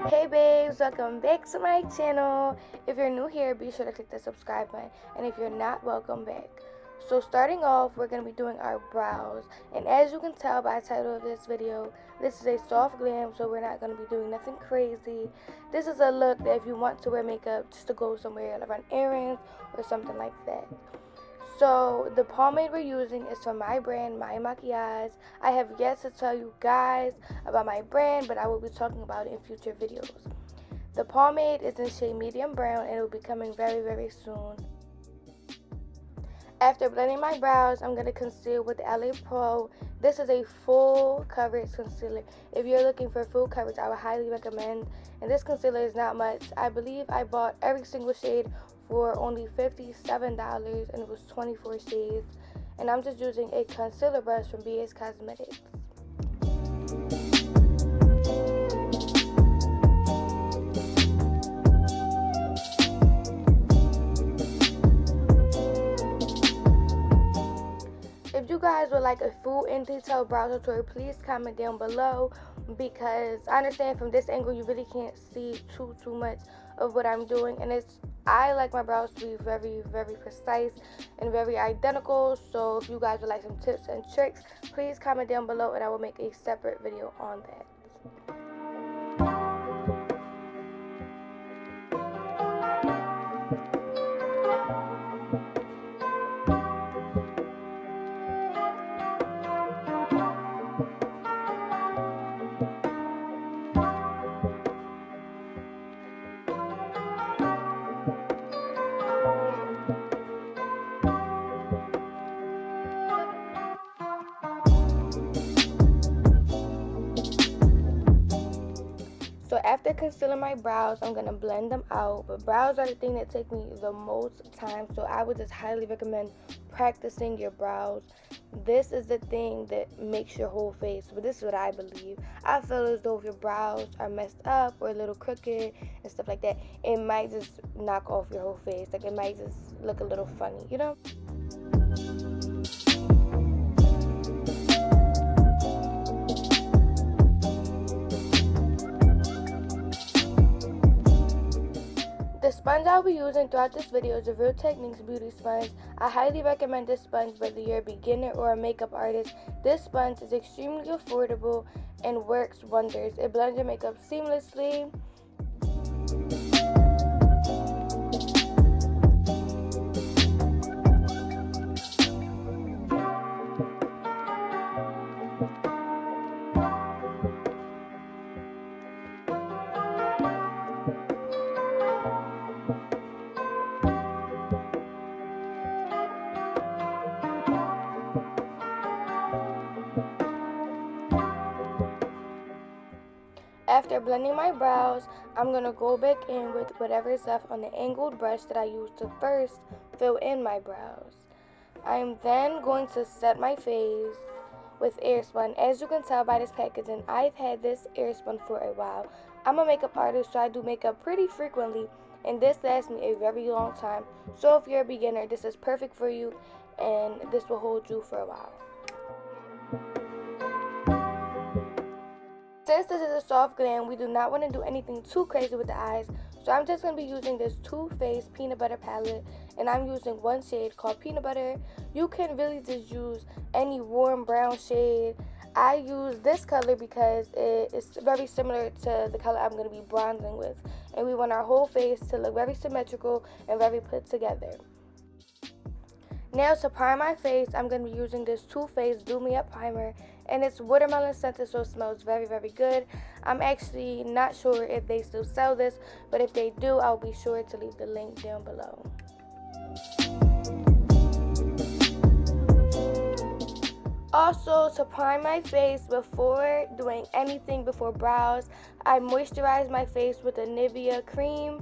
Hey babes, welcome back to my channel. If you're new here, be sure to click the subscribe button, and if you're not, welcome back. So starting off, we're going to be doing our brows, and as you can tell by the title of this video, this is a soft glam, so we're not going to be doing nothing crazy. This is a look that if you want to wear makeup just to go somewhere, like run errands or something like that. So the pomade we're using is from my brand, Mya Maquillage. I have yet to tell you guys about my brand, but I will be talking about it in future videos. The pomade is in shade medium brown and it will be coming very soon. After blending my brows, I'm going to conceal with the LA Pro. This is a full coverage concealer. If you're looking for full coverage, I would highly recommend. And this concealer is not much. I believe I bought every single shade for only $57 and it was 24 shades. And I'm just using a concealer brush from BS Cosmetics. If you guys would like a full in detail brow tutorial, please comment down below, because I understand from this angle you really can't see too much of what I'm doing, and I like my brows to be very precise and very identical. So if you guys would like some tips and tricks, please comment down below and I will make a separate video on that. So after concealing my brows, I'm going to blend them out. But brows are the thing that take me the most time, so I would just highly recommend practicing your brows. This is the thing that makes your whole face, but this is what I believe. I feel as though if your brows are messed up or a little crooked and stuff like that, it might just knock off your whole face. Like it might just look a little funny, you know? The sponge I'll be using throughout this video is the Real Techniques Beauty Sponge. I highly recommend this sponge whether you're a beginner or a makeup artist. This sponge is extremely affordable and works wonders. It blends your makeup seamlessly. After blending my brows, I'm going to go back in with whatever is left on the angled brush that I used to first fill in my brows. I'm then going to set my face with Airspun. As you can tell by this packaging, I've had this Airspun for a while. I'm a makeup artist, so I do makeup pretty frequently, and this lasts me a very long time. So if you're a beginner, this is perfect for you, and this will hold you for a while. Since this is a soft glam, we do not want to do anything too crazy with the eyes, so I'm just going to be using this Too Faced Peanut Butter palette, and I'm using one shade called Peanut Butter. You can really just use any warm brown shade. I use this color because it is very similar to the color I'm going to be bronzing with, and we want our whole face to look very symmetrical and very put together. Now to prime my face, I'm going to be using this Too Faced Do Me Up primer, and it's watermelon scented, so it smells very good. I'm actually not sure if they still sell this, but if they do, I'll be sure to leave the link down below. Also, to prime my face before doing anything before brows, I moisturize my face with a Nivea cream,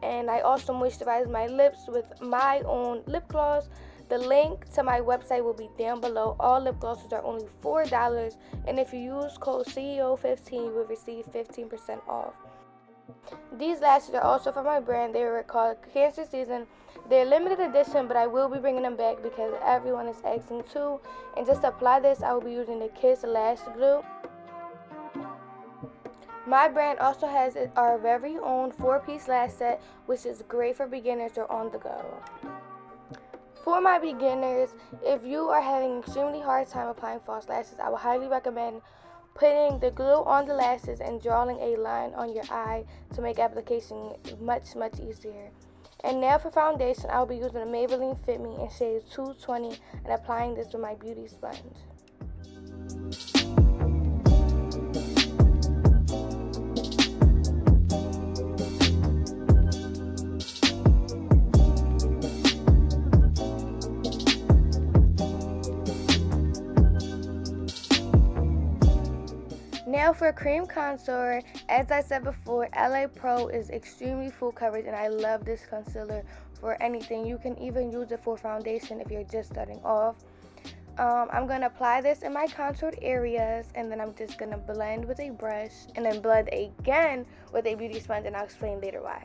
and I also moisturize my lips with my own lip gloss. The link to my website will be down below. All lip glosses are only $4, and if you use code CEO15, you will receive 15% off. These lashes are also from my brand. They were called Cancer Season. They're limited edition, but I will be bringing them back because everyone is asking too. And just to apply this, I will be using the Kiss Lash Glue. My brand also has our very own 4-piece lash set, which is great for beginners or on the go. For my beginners, if you are having an extremely hard time applying false lashes, I would highly recommend putting the glue on the lashes and drawing a line on your eye to make application much easier. And now for foundation, I'll be using a Maybelline Fit Me in shade 220 and applying this with my beauty sponge. Now for cream contour, as I said before, LA Pro is extremely full coverage and I love this concealer for anything. You can even use it for foundation if you're just starting off. I'm going to apply this in my contoured areas, and then I'm just going to blend with a brush and then blend again with a beauty sponge, and I'll explain later why.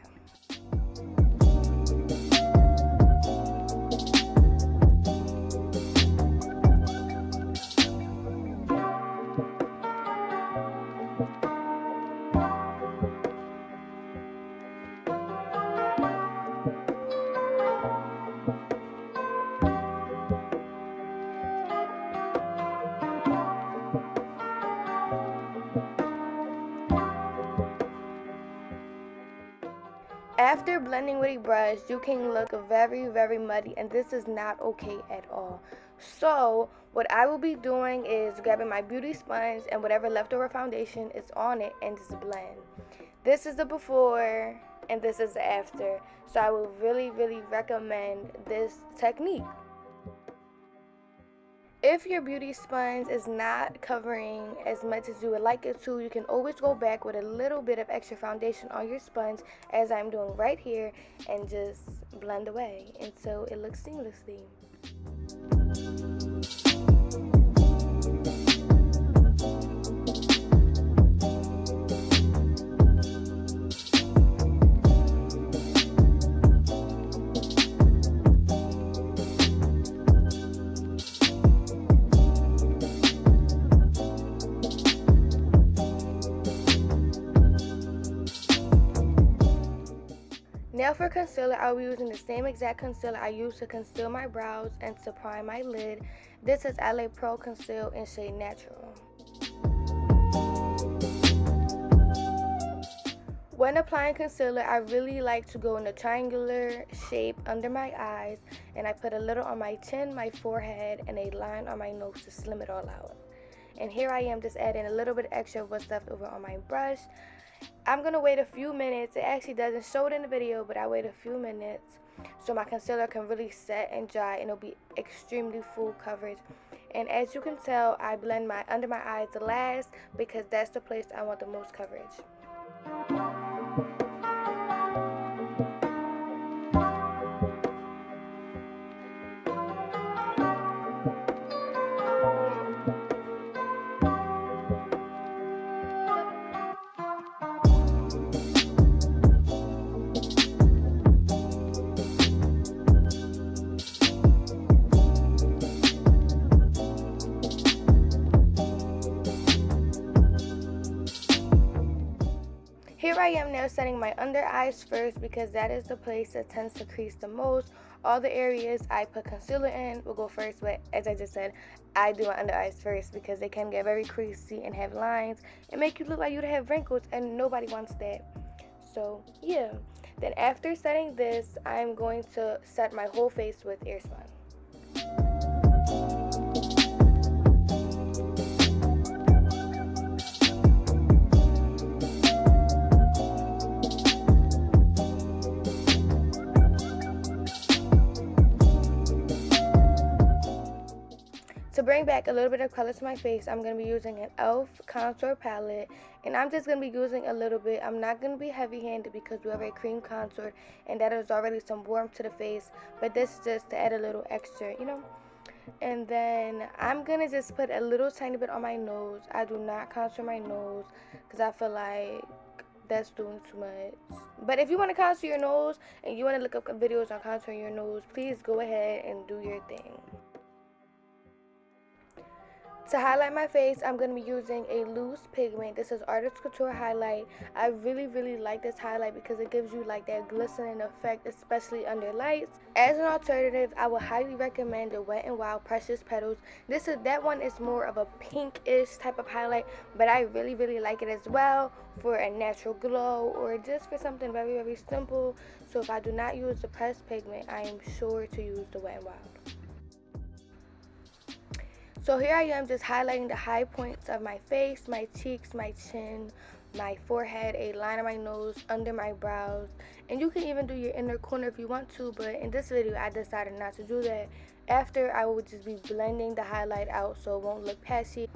After blending with a brush, you can look very muddy, and this is not okay at all. So what I will be doing is grabbing my beauty sponge and whatever leftover foundation is on it and just blend. This is the before and this is the after. So I will really recommend this technique. If your beauty sponge is not covering as much as you would like it to, you can always go back with a little bit of extra foundation on your sponge, as I'm doing right here, and just blend away until it looks seamlessly. Now for concealer, I'll be using the same exact concealer I used to conceal my brows and to prime my lid. This is LA Pro Conceal in shade Natural. When applying concealer, I really like to go in a triangular shape under my eyes, and I put a little on my chin, my forehead, and a line on my nose to slim it all out. And here I am just adding a little bit extra of what's left over on my brush. I'm going to wait a few minutes. It actually doesn't show it in the video, but I wait a few minutes so my concealer can really set and dry, and it'll be extremely full coverage. And as you can tell, I blend my under my eyes the last because that's the place I want the most coverage. Here I am now setting my under eyes first because that is the place that tends to crease the most. All the areas I put concealer in will go first, but as I just said, I do my under eyes first because they can get very creasy and have lines and make you look like you have wrinkles, and nobody wants that. So yeah, then after setting this, I'm going to set my whole face with Airspun. To bring back a little bit of color to my face, I'm going to be using an e.l.f. contour palette, and I'm just going to be using a little bit. I'm not going to be heavy-handed because we have a cream contour and that is already some warmth to the face, but this is just to add a little extra, you know. And then I'm going to just put a little tiny bit on my nose. I do not contour my nose because I feel like that's doing too much. But if you want to contour your nose and you want to look up videos on contouring your nose, please go ahead and do your thing. To highlight my face, I'm going to be using a loose pigment. This is Artist Couture Highlight. I really like this highlight because it gives you like that glistening effect, especially under lights. As an alternative, I would highly recommend the Wet n Wild Precious Petals. That one is more of a pinkish type of highlight, but I really like it as well for a natural glow or just for something very simple. So if I do not use the pressed pigment, I am sure to use the Wet n Wild. So here I am just highlighting the high points of my face, my cheeks, my chin, my forehead, a line of my nose, under my brows. And you can even do your inner corner if you want to, but in this video I decided not to do that. After, I will just be blending the highlight out so it won't look patchy.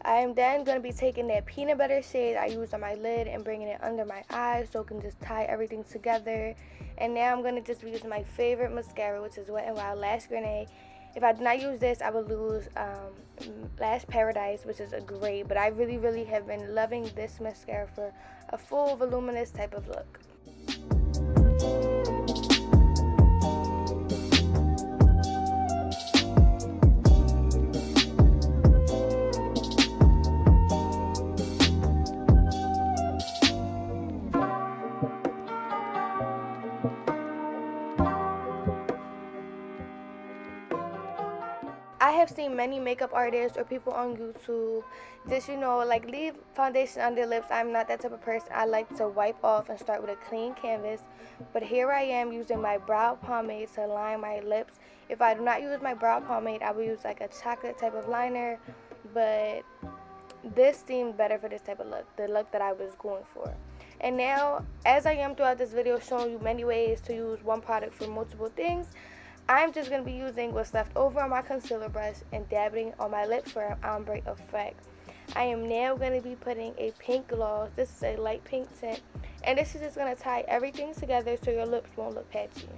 I am then going to be taking that peanut butter shade I used on my lid and bringing it under my eyes so it can just tie everything together. And now I'm going to just be using my favorite mascara, which is Wet n Wild Lash Grenade. If I did not use this, I would lose Lash Paradise, which is a great, but I really have been loving this mascara for a full voluminous type of look. I have seen many makeup artists or people on YouTube just, like leave foundation on their lips. I'm not that type of person. I like to wipe off and start with a clean canvas. But here I am using my brow pomade to line my lips. If I do not use my brow pomade, I will use like a chocolate type of liner. But this seemed better for this type of look, the look that I was going for. And now, as I am throughout this video showing you many ways to use one product for multiple things, I'm just going to be using what's left over on my concealer brush and dabbing on my lips for an ombre effect. I am now going to be putting a pink gloss. This is a light pink tint. And this is just going to tie everything together so your lips won't look patchy.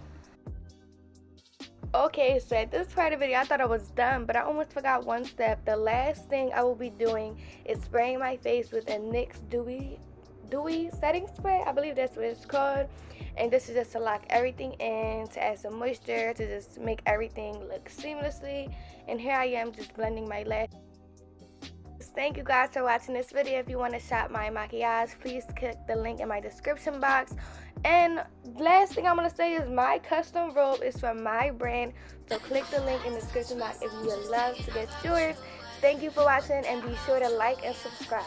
Okay, so at this part of the video, I thought I was done, but I almost forgot one step. The last thing I will be doing is spraying my face with a NYX Dewy setting spray. I believe that's what it's called. And this is just to lock everything in, to add some moisture, to just make everything look seamlessly. And here I am just blending my lashes. Thank you guys for watching this video. If you want to shop Mya Maquillage, please click the link in my description box. And last thing I'm going to say is my custom robe is from my brand. So click the link in the description box if you would love to get yours. Thank you for watching, and be sure to like and subscribe.